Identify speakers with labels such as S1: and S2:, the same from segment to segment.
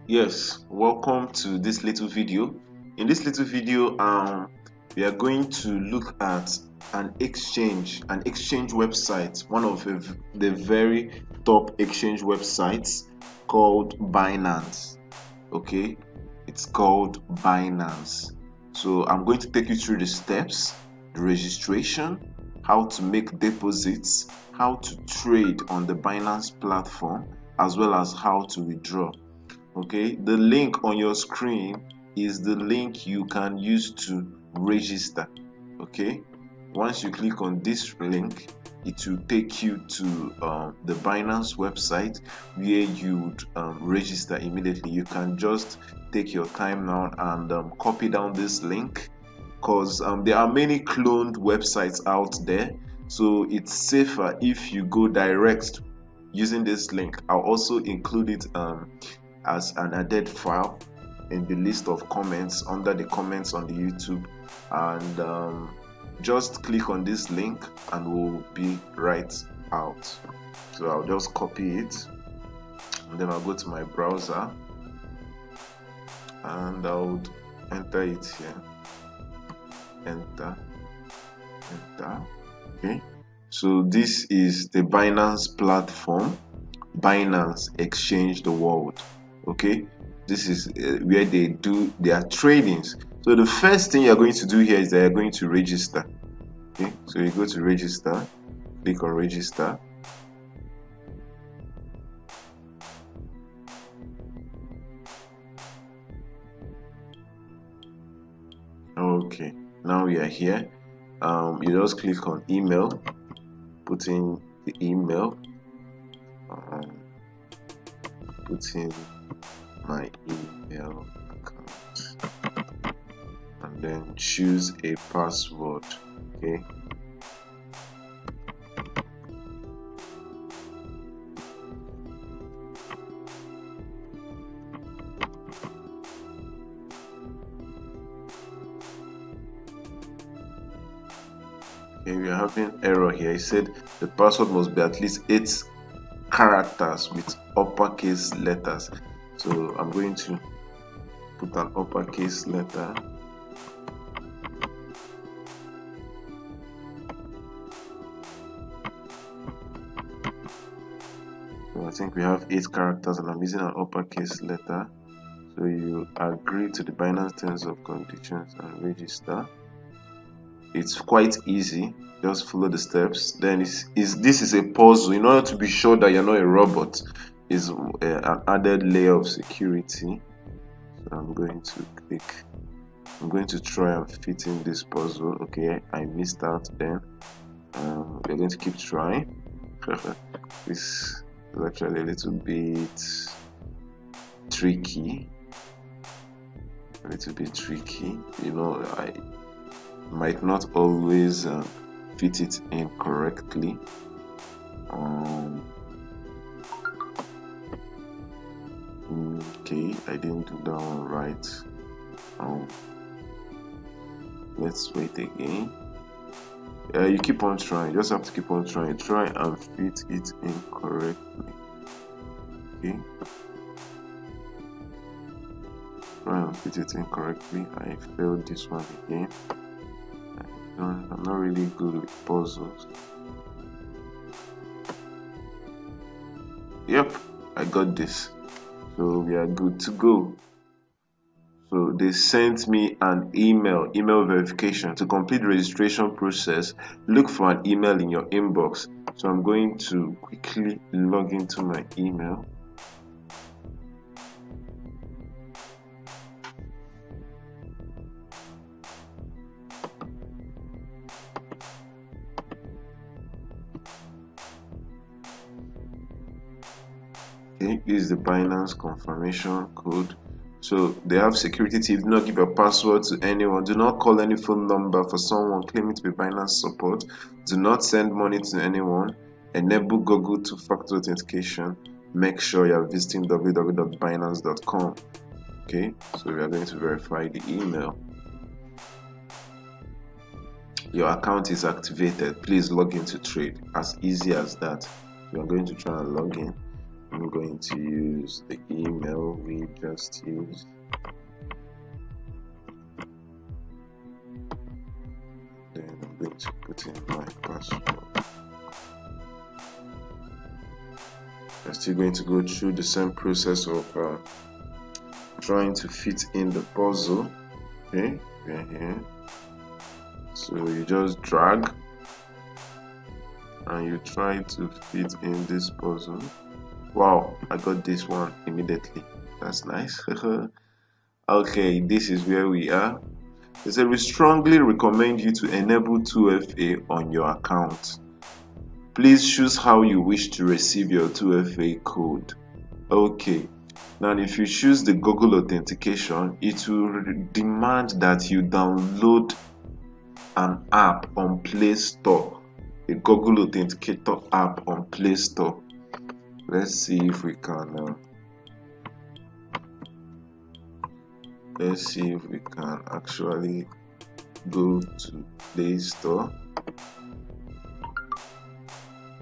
S1: Yes, welcome to this little video. In this little video, we are going to look at an exchange website, one of the very top exchange websites called Binance. Okay, it's called Binance. So I'm going to take you through the steps, the registration, how to make deposits, how to trade on the Binance platform, as well as how to withdraw. Okay, the link on your screen is the link you can use to register. Okay, once you click on this link, it will take you to the Binance website where you would register immediately. You can just take your time now and copy down this link, because there are many cloned websites out there, so it's safer if you go direct using this link. I'll also include it as an added file in the list of comments under the comments on the YouTube, and just click on this link and we'll be right out. So I'll just copy it and then I'll go to my browser and I'll enter it here. Enter. Okay, so this is the Binance platform. Binance exchange the world. Okay, this is where they do their tradings. So the first thing you're going to do here is that you're going to register. Okay, so you go to register, click on register. Okay, now we are here. You just click on email, put in the email, put in my email account, and then choose a password. Okay, we are having error here. It said the password must be at least 8 characters with uppercase letters. So I'm going to put an uppercase letter. So I think we have 8 characters and I'm using an uppercase letter. So you agree to the Binance terms of conditions and register. It's quite easy, just follow the steps. Then this is a puzzle. In order to be sure that you're not a robot, is an added layer of security. So I'm going to try and fit in this puzzle. Okay, I missed out. Then we're going to keep trying. This is actually a little bit tricky. You know, I might not always fit it in correctly. Okay, I didn't do that one right. Let's wait again. You keep on trying. You just have to keep on trying. Try and fit it in correctly. Okay, try and fit it in correctly. I failed this one again. I'm not really good with puzzles. Yep, I got this. So we are good to go. So they sent me an email verification. To complete the registration process, look for an email in your inbox. So I'm going to quickly log into my email. Okay, this is the Binance confirmation code. So they have security tips. Do not give your password to anyone. Do not call any phone number for someone claiming to be Binance support. Do not send money to anyone. Enable Google two-factor authentication. Make sure you are visiting www.binance.com. Okay, so we are going to verify the email. Your account is activated. Please log in to trade. As easy as that. We are going to try and log in. I'm going to use the email we just used. Then I'm going to put in my password. I'm still going to go through the same process of trying to fit in the puzzle. Okay, we're here. So you just drag and you try to fit in this puzzle. Wow, I got this one immediately. That's nice. Okay, this is where we are. They said we strongly recommend you to enable 2FA on your account. Please choose how you wish to receive your 2FA code. Okay, now if you choose the Google authentication, it will demand that you download an app on Play Store, a Google Authenticator app on Play Store. Let's see if we can actually go to Play Store.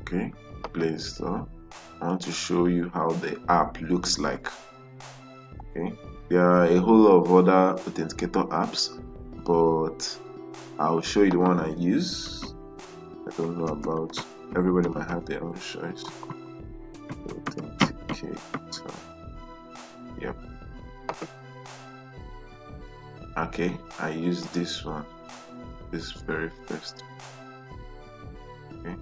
S1: Okay, Play Store. I want to show you how the app looks like. Okay, there are a whole lot of other authenticator apps, but I'll show you the one I use. I don't know about, everybody might have their own choice. Authenticator. Yep. Okay, I use this one, this very first. Okay,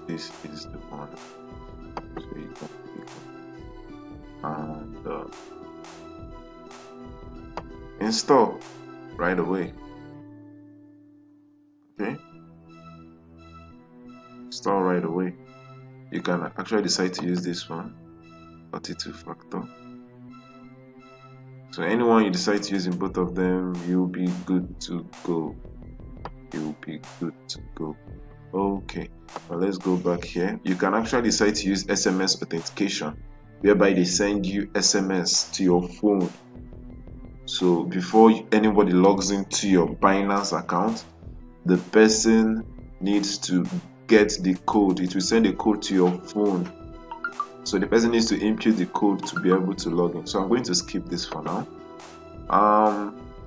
S1: this is the one. So you can click on it and install right away. Okay, install right away. You can actually decide to use this one, 32-factor. So anyone you decide to use in both of them, you'll be good to go. You'll be good to go. Okay, now let's go back here. You can actually decide to use SMS authentication, whereby they send you SMS to your phone. So before anybody logs into your Binance account, the person needs to get the code. It will send a code to your phone. So the person needs to input the code to be able to log in. So I'm going to skip this for now.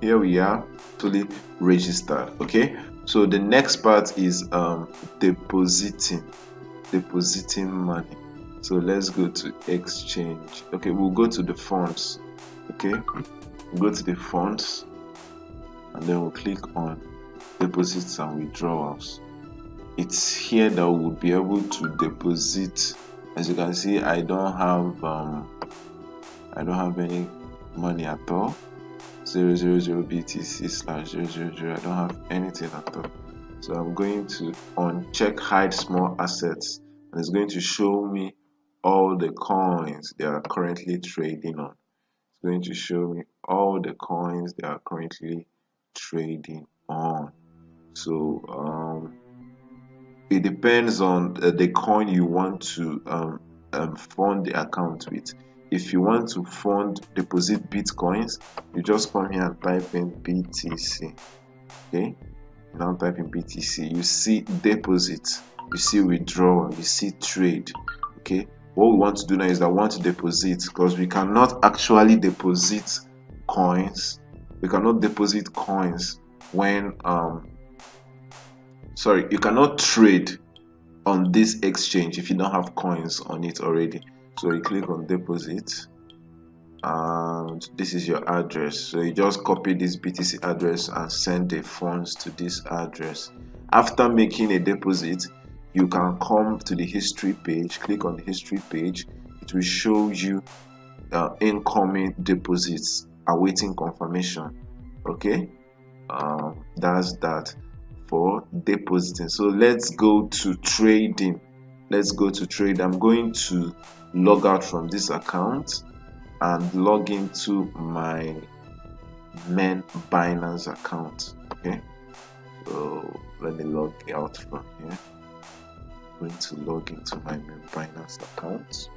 S1: Here we are, totally registered. Okay, so the next part is depositing money. So let's go to exchange. Okay, we'll go to the funds. Okay, we'll go to the funds and then we'll click on deposits and withdrawals. It's here that we'll be able to deposit. As you can see, I don't have any money at all. 000 BTC/000. I don't have anything at all. So I'm going to uncheck hide small assets, and it's going to show me all the coins they are currently trading on. It's going to show me all the coins they are currently trading on. So it depends on the coin you want to fund the account with. If you want to deposit bitcoins, you just come here and type in BTC. Okay, now type in BTC. You see deposit, you see withdrawal, you see trade. Okay, what we want to do now is that we want to deposit, because we cannot actually deposit coins. We cannot deposit coins when sorry, you cannot trade on this exchange if you don't have coins on it already. So you click on deposit and this is your address. So you just copy this BTC address and send the funds to this address. After making a deposit, you can come to the history page, click on the history page. It will show you incoming deposits awaiting confirmation. Okay, that's that for depositing. So let's go to trading. Let's go to trade. I'm going to log out from this account and log into my main Binance account. Okay, so let me log out from here. I'm going to log into my main Binance account.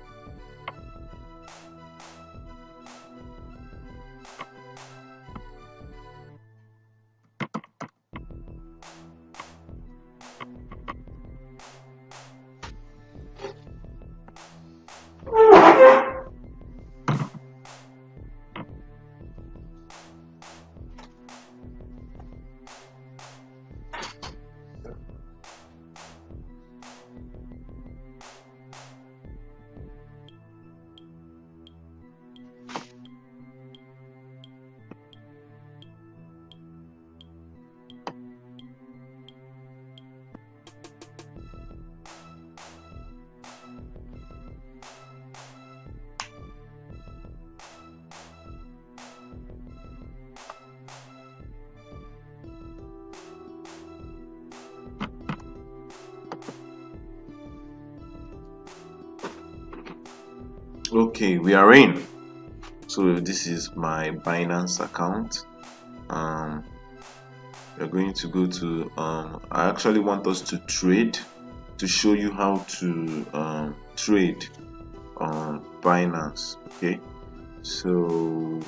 S1: Okay, we are in. So this is my Binance account. We're going to go to I actually want us to trade, to show you how to trade on Binance. Okay, so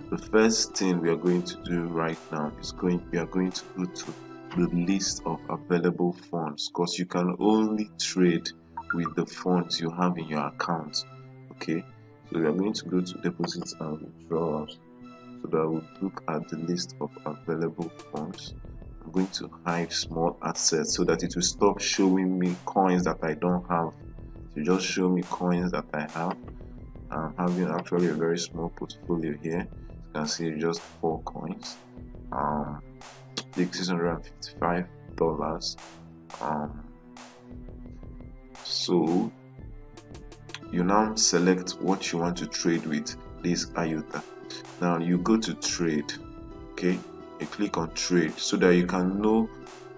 S1: the first thing we are going to do right now is we are going to go to the list of available funds, because you can only trade with the funds you have in your account. Okay, so we are going to go to deposits and withdrawals, so that we'll look at the list of available funds. I'm going to hide small assets so that it will stop showing me coins that I don't have. To just show me coins that I have. I'm having actually a very small portfolio here. You can see just 4 coins. Take $655. So you now select what you want to trade with. This IOTA. Now you go to trade. Okay, you click on trade so that you can know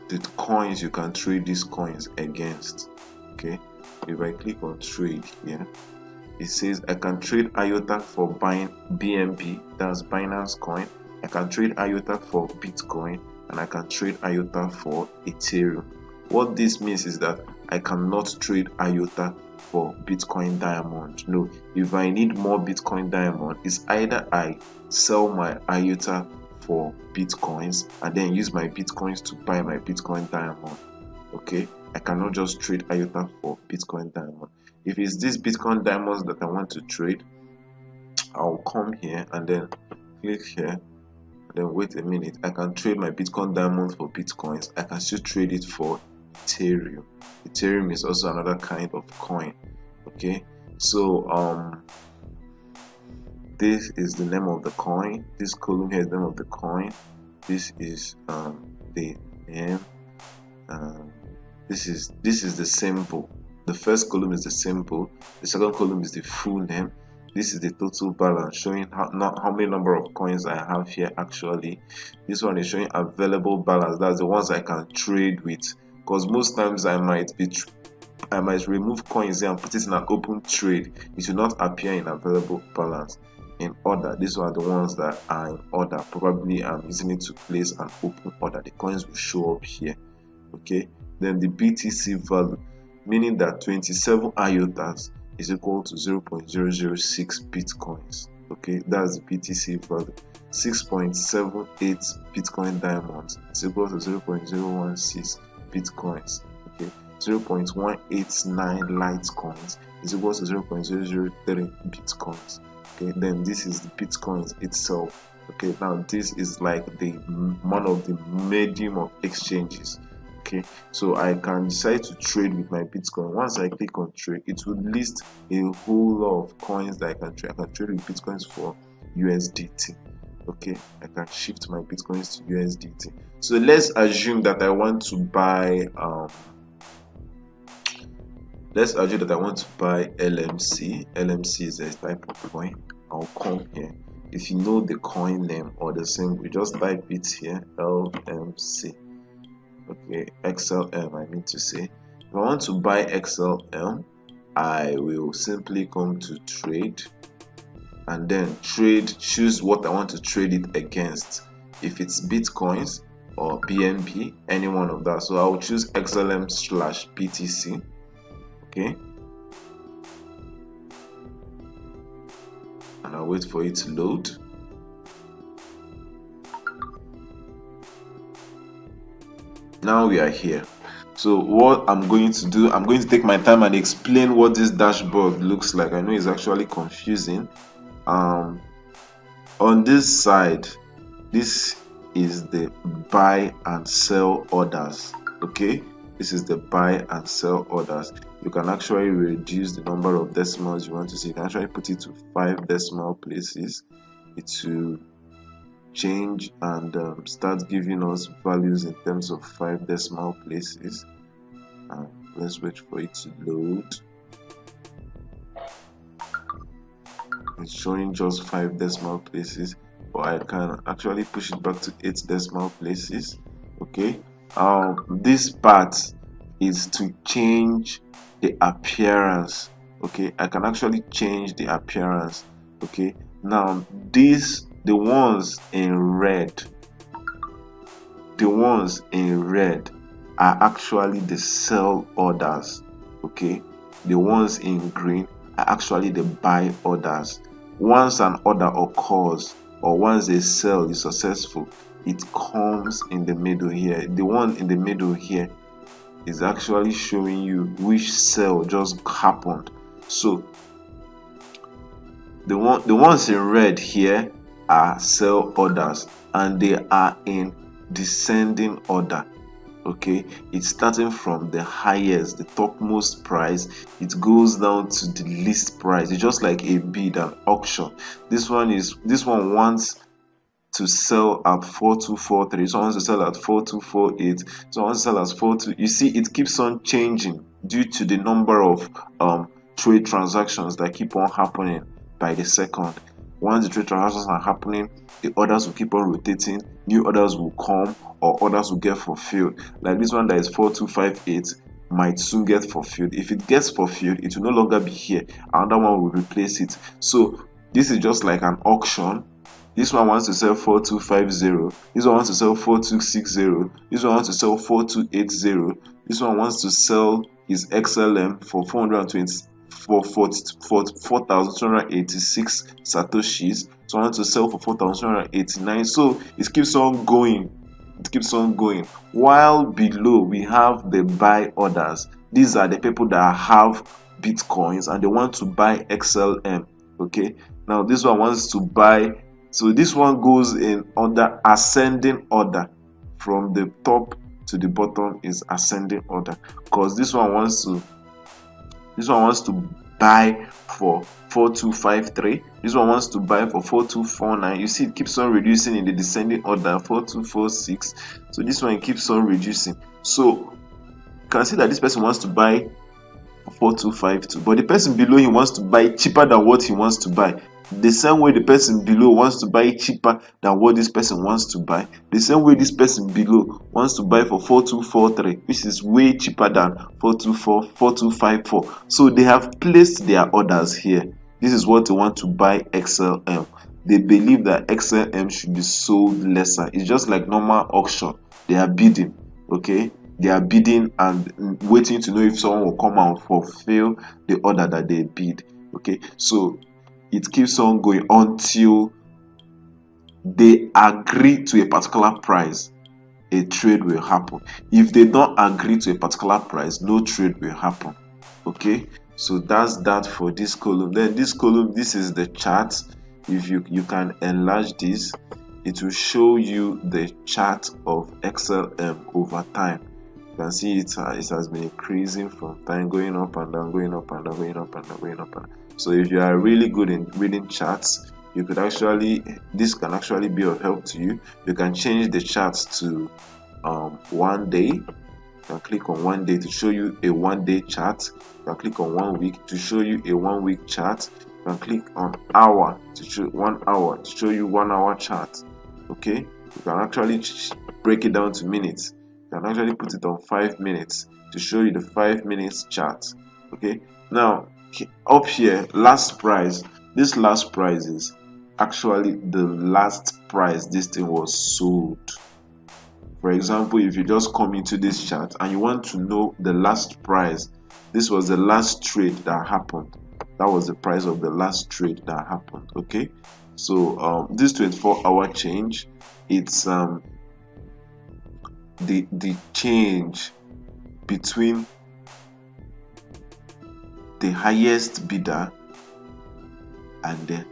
S1: the coins you can trade these coins against. Okay, if I click on trade here, it says I can trade IOTA for buying BNB, that's Binance coin. I can trade IOTA for Bitcoin, and I can trade IOTA for Ethereum. What this means is that I cannot trade IOTA for Bitcoin Diamond. No, if I need more Bitcoin Diamond, it's either I sell my IOTA for Bitcoins and then use my Bitcoins to buy my Bitcoin Diamond. Okay, I cannot just trade IOTA for Bitcoin Diamond. If it's this Bitcoin Diamonds that I want to trade, I'll come here and then click here, and then wait a minute. I can trade my Bitcoin Diamonds for Bitcoins. I can still trade it for Ethereum. Ethereum is also another kind of coin. Okay, so this is the name of the coin. This column here is the name of the coin. This is the name. This is the symbol. The first column is the symbol. The second column is the full name. This is the total balance, showing how many number of coins I have here actually. This one is showing available balance. That's the ones I can trade with. Because most times I might remove coins here and put it in an open trade. It will not appear in available balance. In order, these are the ones that are in order. Probably I'm using it to place an open order. The coins will show up here. Okay, then the BTC value, meaning that 27 IOTAs is equal to 0.006 bitcoins. Okay, that's the BTC value. 6.78 Bitcoin diamonds is equal to 0.016 bitcoins. Okay, 0.189 Litecoins is equal to 0.003 bitcoins. Okay, then this is the bitcoins itself. Okay, now this is like one of the medium of exchanges. Okay, so I can decide to trade with my Bitcoin. Once I click on trade, it will list a whole lot of coins that I can trade. I can trade with Bitcoins for USDT. Okay, I can shift my Bitcoins to USDT. So let's assume that I want to buy LMC. LMC is a type of coin. I'll come here. If you know the coin name or the symbol, just type it here, LMC. Okay, XLM, I mean to say. If I want to buy XLM, I will simply come to trade and then choose what I want to trade it against. If it's Bitcoins or BNB, any one of that. So I will choose XLM/BTC. Okay, and I'll wait for it to load. Now we are here. So what I'm going to do, I'm going to take my time and explain what this dashboard looks like. I know it's actually confusing. On this side, this is the buy and sell orders. Okay, this is the buy and sell orders. You can actually reduce the number of decimals you want to see. You can actually put it to 5 decimal places. It will change and start giving us values in terms of 5 decimal places. Let's wait for it to load. It's showing just 5 decimal places, but I can actually push it back to 8 decimal places. Okay, this part is to change the appearance. Okay, I can actually change the appearance. Okay, now these, the ones in red, are actually the sell orders. Okay, the ones in green are actually the buy orders. Once an order occurs, or once a sell is successful, it comes in the middle here. The one in the middle here is actually showing you which sell just happened. So the ones in red here are sell orders, and they are in descending order. Okay, it's starting from the highest, the topmost price, it goes down to the least price. It's just like a bid, an auction. This one wants to sell at 4243, someone wants to sell at 4248, someone wants to sell at 42. You see, it keeps on changing due to the number of trade transactions that keep on happening by the second. Once the trade transactions are happening, the orders will keep on rotating, new orders will come, or orders will get fulfilled. Like this one that is 4258 might soon get fulfilled. If it gets fulfilled, it will no longer be here, another one will replace it. So this is just like an auction. This one wants to sell 4250, this one wants to sell 4260, this one wants to sell 4280, this one wants to sell his XLM for 420 for 4,286 satoshis. So I want to sell for 4,289. So it keeps on going. It keeps on going. While below we have the buy orders. These are the people that have bitcoins and they want to buy XLM. Okay. Now this one wants to buy. So this one goes in under ascending order. From the top to the bottom is ascending order, because this one wants to buy for 4253, this one wants to buy for 4249. You see, it keeps on reducing in the descending order. 4246. So this one keeps on reducing. So you can see that this person wants to buy 4252, but the person below him wants to buy cheaper than what he wants to buy. The same way the person below wants to buy cheaper than what this person wants to buy, the same way this person below wants to buy for 4243, which is way cheaper than 4254. So they have placed their orders here. This is what they want to buy XLM. They believe that XLM should be sold lesser. It's just like normal auction. They are bidding. Okay, they are bidding and waiting to know if someone will come and fulfill the order that they bid. Okay, so it keeps on going until they agree to a particular price. A trade will happen. If they don't agree to a particular price, no trade will happen. Okay, so that's that for this column. Then this column, this is the chart. If you can enlarge this, it will show you the chart of XLM over time. You can see it has been increasing from time, going up and down, going up and down, going up and down, going up and down. So if you are really good in reading charts, you could actually, this can actually be of help to you. You can change the charts to 1 day. You can click on 1 day to show you a 1 day chart. You can click on 1 week to show you a 1 week chart. You can click on hour to show 1 hour to show you 1 hour chart. Okay, you can actually break it down to minutes. You can actually put it on 5 minutes to show you the 5 minutes chart. Okay, now up here, last price. This last price is actually the last price this thing was sold. For example, if you just come into this chart and you want to know the last price, this was the last trade that happened. That was the price of the last trade that happened. Okay, so this 24-hour change, it's the change between the highest bidder and the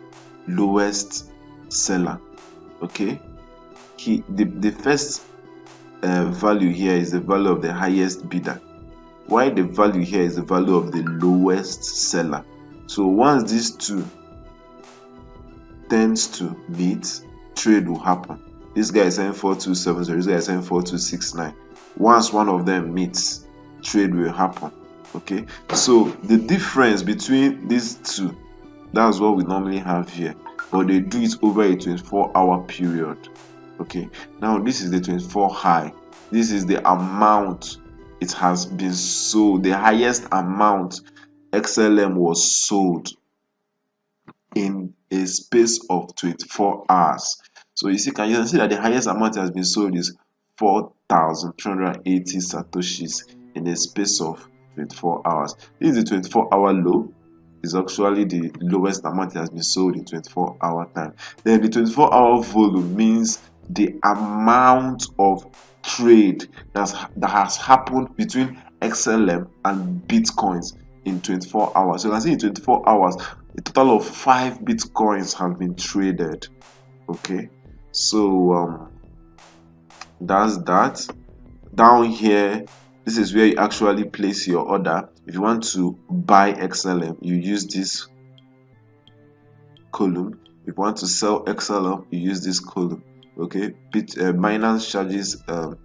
S1: lowest seller. Okay, the first value here is the value of the highest bidder, while the value here is the value of the lowest seller. So once these two tends to meet, trade will happen. This guy is saying 4270, this guy is saying 4269. Once one of them meets, trade will happen. Okay, so the difference between these two, that's what we normally have here, but they do it over a 24-hour period. Okay, now this is the 24 high. This is the amount it has been sold, the highest amount XLM was sold in a space of 24 hours. So you see, can you see that the highest amount has been sold is 4,380 satoshis in a space of 24 hours. This is the 24-hour low. Is actually the lowest amount that has been sold in 24-hour time. Then the 24-hour volume means the amount of trade that has happened between XLM and Bitcoins in 24 hours. So you can see in 24 hours, a total of 5 Bitcoins have been traded. Okay, so that's that. Down here, this is where you actually place your order. If you want to buy XLM, you use this column. If you want to sell XLM, you use this column. Okay, Binance charges a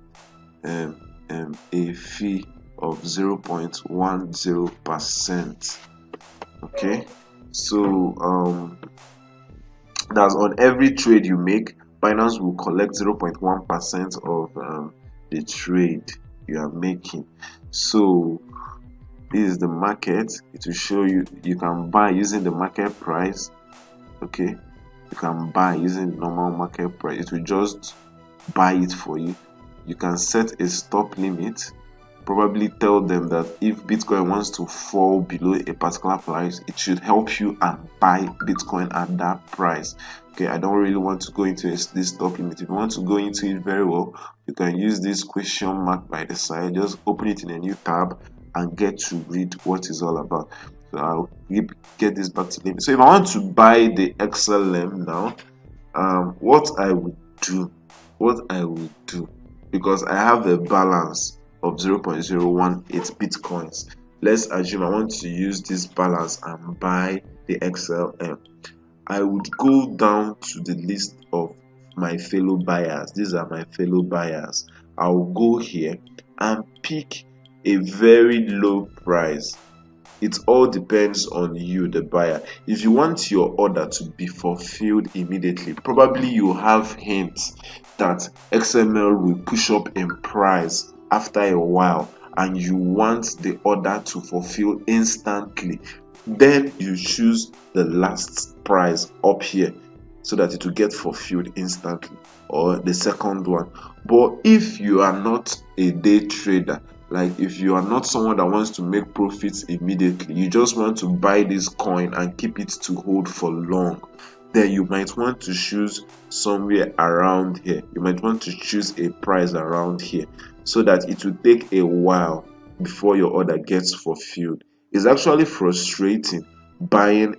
S1: fee of 0.10%. Okay, so that's on every trade you make. Binance will collect 0.1% of the trade you are making. So this is the market. It will show you can buy using the market price. Okay, you can buy using normal market price. It will just buy it for you. You can set a stop limit. Probably tell them that if Bitcoin wants to fall below a particular price, it should help you and buy Bitcoin at that price. Okay, I don't really want to go into this stop limit. If you want to go into it very well, you can use this question mark by the side. Just open it in a new tab and get to read what it's all about. So I'll get this back to limit. So if I want to buy the XLM now, what I would do, because I have a balance of 0.018 Bitcoins. Let's assume I want to use this balance and buy the XLM. I would go down to the list of my fellow buyers. These are my fellow buyers. I'll go here and pick a very low price. It all depends on you, the buyer. If you want your order to be fulfilled immediately, probably you have hints that XML will push up in price after a while and you want the order to fulfill instantly, then you choose the last price up here so that it will get fulfilled instantly, or the second one. But if you are not a day trader, like if you are not someone that wants to make profits immediately, you just want to buy this coin and keep it to hold for long, then you might want to choose somewhere around here. You might want to choose a price around here so that it will take a while before your order gets fulfilled. It's actually frustrating buying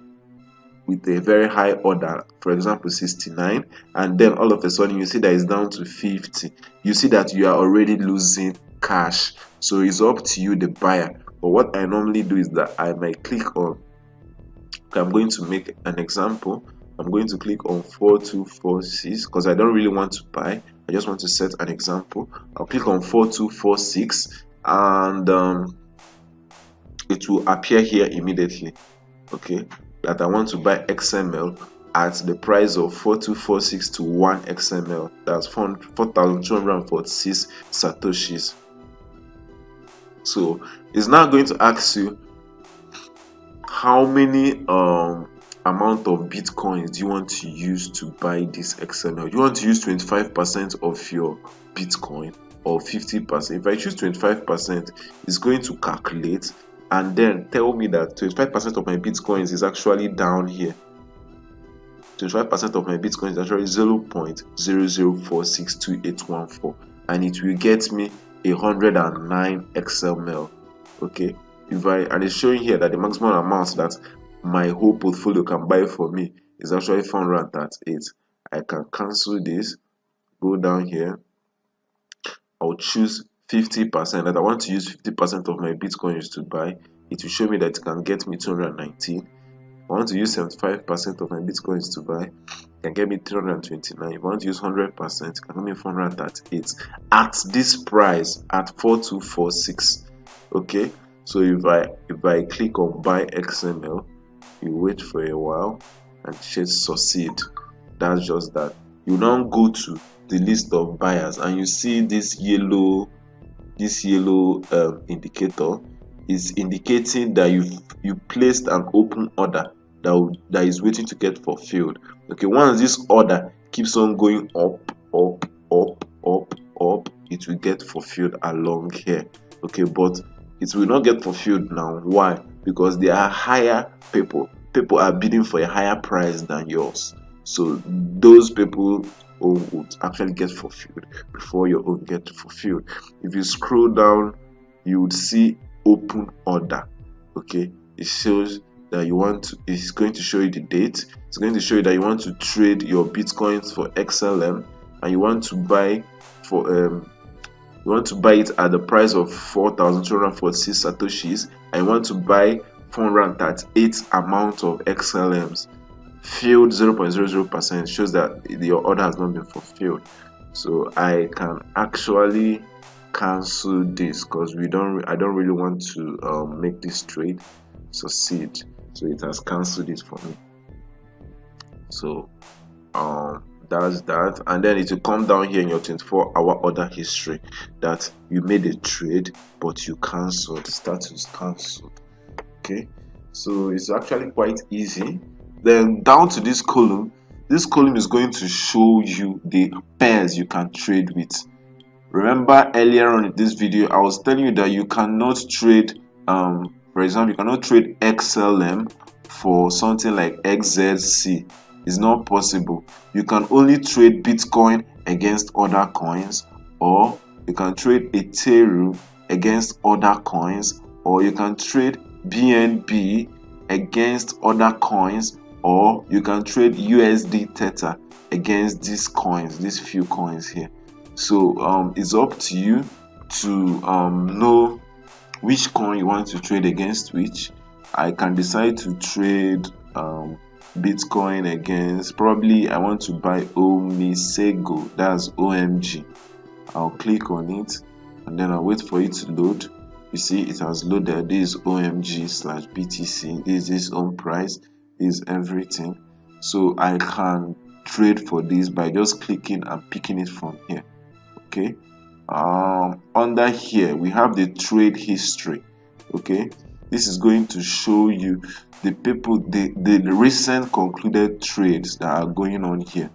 S1: with a very high order, for example 69, and then all of a sudden you see that it's down to 50. You see that you are already losing cash. So it's up to you, the buyer. But what I normally do is that I might click on, I'm going to make an example. I'm going to click on 4246 because I don't really want to buy. I just want to set an example. I'll click on 4246 and it will appear here immediately. Okay, that I want to buy XML at the price of 4246 to 1 XML. That's 4,246 satoshis. So it's now going to ask you how many amount of Bitcoins do you want to use to buy this XML. You want to use 25% of your Bitcoin or 50%. If I choose 25%, it's going to calculate and then tell me that 25% of my Bitcoins is actually down here. 25% of my Bitcoin is actually 0.00462814, and it will get me 109 XML. Okay, and it's showing here that the maximum amount that my whole portfolio can buy for me is actually 438. I can cancel this, go down here, I'll choose 50%, that I want to use 50% of my Bitcoins to buy. It will show me that it can get me 219. I want to use 75% of my Bitcoins to buy, it can get me 329. If I want to use 100%, it can get me 438 at this price, at 4246. Okay, so if I click on buy XML, you wait for a while and hit succeed. That's just that. You now go to the list of buyers and you see this yellow indicator. is indicating that you placed an open order that is waiting to get fulfilled. Okay, once this order keeps on going up, it will get fulfilled along here. Okay, but it will not get fulfilled now. Why? Because there are higher people are bidding for a higher price than yours, so those people would actually get fulfilled before your own get fulfilled. If you scroll down, you would see open order. Okay, it shows that you want to, it's going to show you the date. It's going to show you that you want to trade your bitcoins for XLM, and you want to buy it at the price of 4,246 satoshis, and you want to buy 438 amount of XLMs. Filled 0.00% shows that your order has not been fulfilled. So I can actually cancel this because I don't really want to make this trade succeed. So it has cancelled it for me. So that's that, and then it will come down here in your 24-hour order history that you made a trade but you cancelled. Status cancelled. Okay, so it's actually quite easy. Then down to this column is going to show you the pairs you can trade with. Remember earlier on in this video I was telling you that you cannot trade for example, you cannot trade XLM for something like XZC. It's not possible. You can only trade Bitcoin against other coins, or you can trade Ethereum against other coins, or you can trade BNB against other coins, or you can trade USD Theta against these coins, these few coins here. So it's up to you to know which coin you want to trade against which. I can decide to trade Bitcoin against, probably I want to buy Omisego, that's OMG. I'll click on it and then I'll wait for it to load. You see it has loaded. This is OMG/BTC, this is its own price, this is everything. So I can trade for this by just clicking and picking it from here. Okay, under here we have the trade history. Okay, this is going to show you the recent concluded trades that are going on here.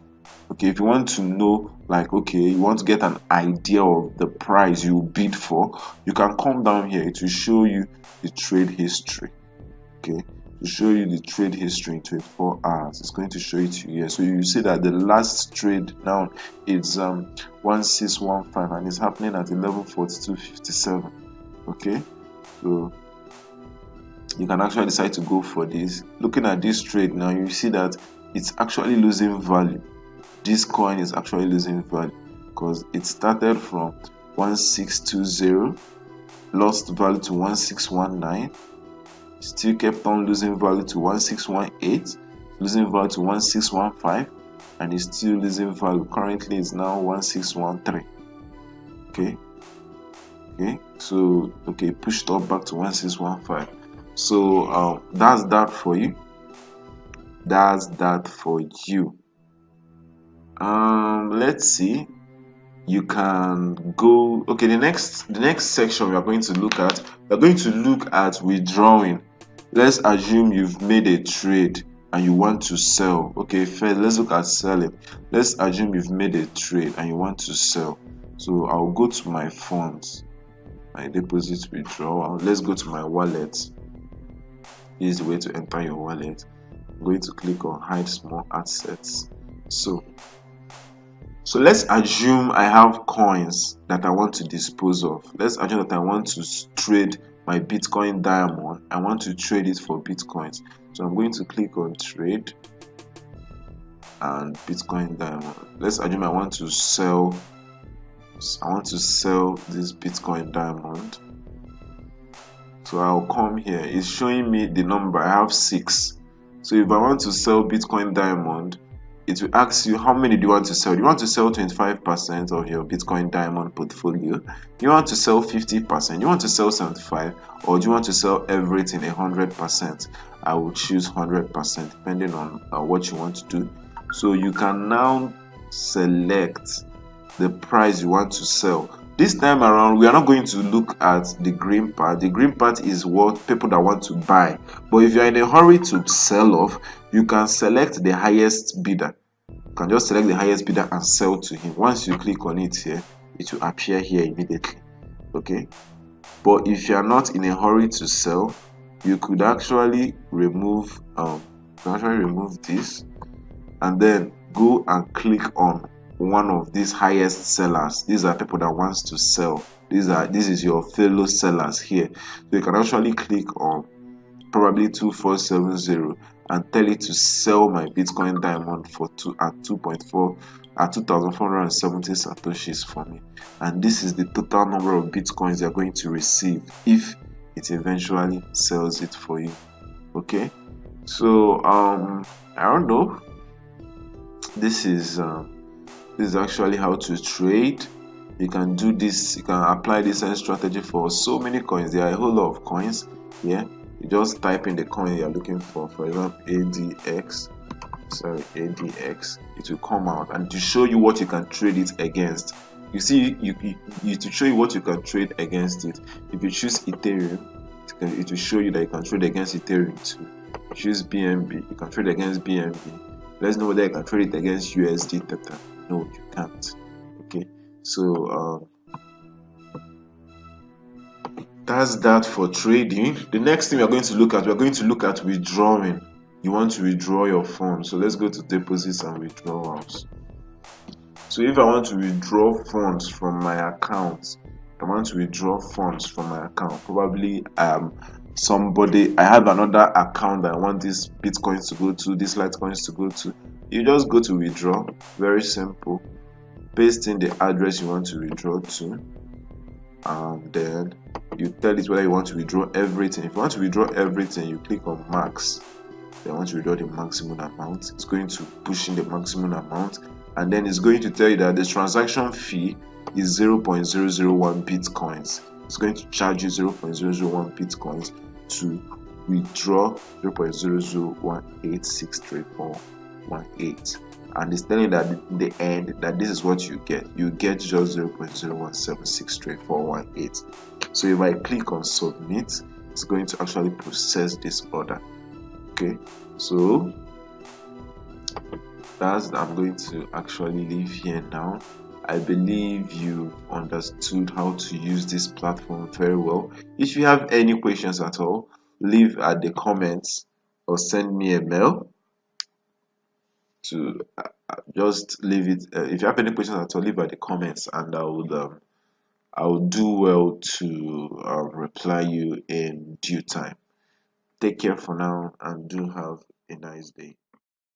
S1: Okay, if you want to know, like, okay, you want to get an idea of the price you bid for, you can come down here. It will show you the trade history. Okay, to show you the trade history in 24 hours. It's going to show it to you here. So you see that the last trade now is 1615 and it's happening at 11:42:57. Okay, so you can actually decide to go for this. Looking at this trade now, you see that it's actually losing value. This coin is actually losing value because it started from 1620, lost value to 1619, still kept on losing value to 1618, losing value to 1615, and it's still losing value. Currently it's now 1613. Okay, so pushed up back to 1615. So that's that for you. Let's see. You can go. Okay, the next section we are going to look at withdrawing. Let's assume you've made a trade and you want to sell. Okay, first let's look at selling. Let's assume you've made a trade and you want to sell. So I'll go to my funds, my deposit withdrawal. Let's go to my wallet. This is the way to enter your wallet. I'm going to click on hide small assets. So let's assume I have coins that I want to dispose of. Let's assume that I want to trade my Bitcoin diamond. I want to trade it for Bitcoins. So I'm going to click on trade and Bitcoin diamond. Let's assume I want to sell this Bitcoin diamond. So I'll come here. It's showing me the number. I have 6. So if I want to sell Bitcoin diamond, it will ask you how many do you want to sell. Do you want to sell 25% of your Bitcoin diamond portfolio? Do you want to sell 50%? Do you want to sell 75%? Or do you want to sell everything 100%? I will choose 100% depending on what you want to do. So you can now select the price you want to sell. This time around, we are not going to look at the green part. The green part is what people that want to buy. But if you are in a hurry to sell off, you can select the highest bidder. You can just select the highest bidder and sell to him. Once you click on it here, it will appear here immediately. Okay. But if you are not in a hurry to sell, you could actually remove this and then go and click on one of these highest sellers. These are people that wants to sell. This is your fellow sellers here. So you can actually click on probably 2470 and tell it to sell my Bitcoin diamond for 2,470 satoshis for me. And this is the total number of Bitcoins you're going to receive if it eventually sells it for you. Okay, so I don't know. This is actually how to trade. You can do this, you can apply this same strategy for so many coins. There are a whole lot of coins here. You just type in the coin you're looking for example ADX. It will come out and to show you what you can trade it against. You see, you to show you what you can trade against it. If you choose Ethereum, it will show you that you can trade against Ethereum too. You choose BNB, you can trade against BNB. Let's know whether you can trade it against USD Theta. No, you can't. Okay, so that's that for trading. The next thing we're going to look at withdrawing. You want to withdraw your funds. So let's go to deposits and withdrawals. So if I want to withdraw funds from my account, probably I have another account that I want these bitcoins to go to, these litecoins to go to. You just go to withdraw, very simple. Paste in the address you want to withdraw to, and then you tell it whether you want to withdraw everything. If you want to withdraw everything, you click on max. Then want to withdraw the maximum amount. It's going to push in the maximum amount, and then it's going to tell you that the transaction fee is 0.001 bitcoins. It's going to charge you 0.001 bitcoins to withdraw 0.001863.18, and it's telling you that in the end that this is what you get. You get just 0.01763418. So if I click on submit, it's going to actually process this order. Okay, so I'm going to actually leave here now. I believe you understood how to use this platform very well. If you have any questions at all, leave at the comments or send me a mail to just leave it. If you have any questions at all, leave at the comments, and I would do well to reply you in due time. Take care for now and do have a nice day.